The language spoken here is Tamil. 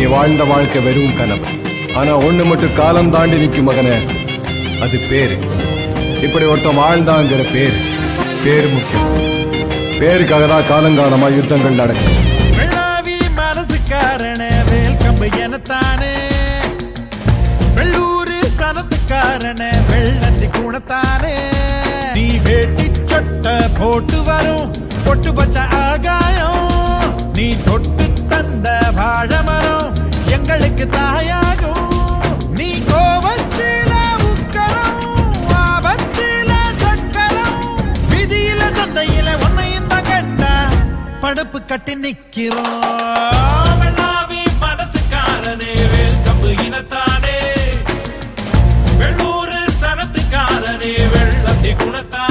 நீ வாழ்ந்த வாழ்க்கை வெறும் கனவு. ஆனா ஒண்ணு மட்டும் காலம் தாண்டி நிற்கும் மகனே, அது பேரு. இப்படி ஒருத்தன் வாழ்ந்தாங்கிற பேரு. பேரு முக்கியம். பேருக்காக தான் காலங்காலமா யுத்தங்கள் நடக்கும். வெள்ளாவி மனசுக்காரனே வேல் கம்பு எனத்தானே, வெள்ளூரு சனத்துக்காரனே வெள்ளந்தி குணத்தானே. நீ வேட்டி சொட்ட போட்டு வரும் பொட்டு வச்ச ஆகாயம், நீ தொட்டு தந்த வாழமரம் எங்களுக்கு தாயாகும். நீ கோபத்தில உக்கரம், ஆபத்தில சக்கரம், விதியில சந்தையில உன்னையும் தான் கண்டா படுப்பு கட்டி நிக்கிறோம். வெள்ளாவி மனசுக்காரனே வேல் கம்பு இனத்தானே, வெள்ளூரு சனத்துக்காரனே வெள்ளந்தி குணத்தானே.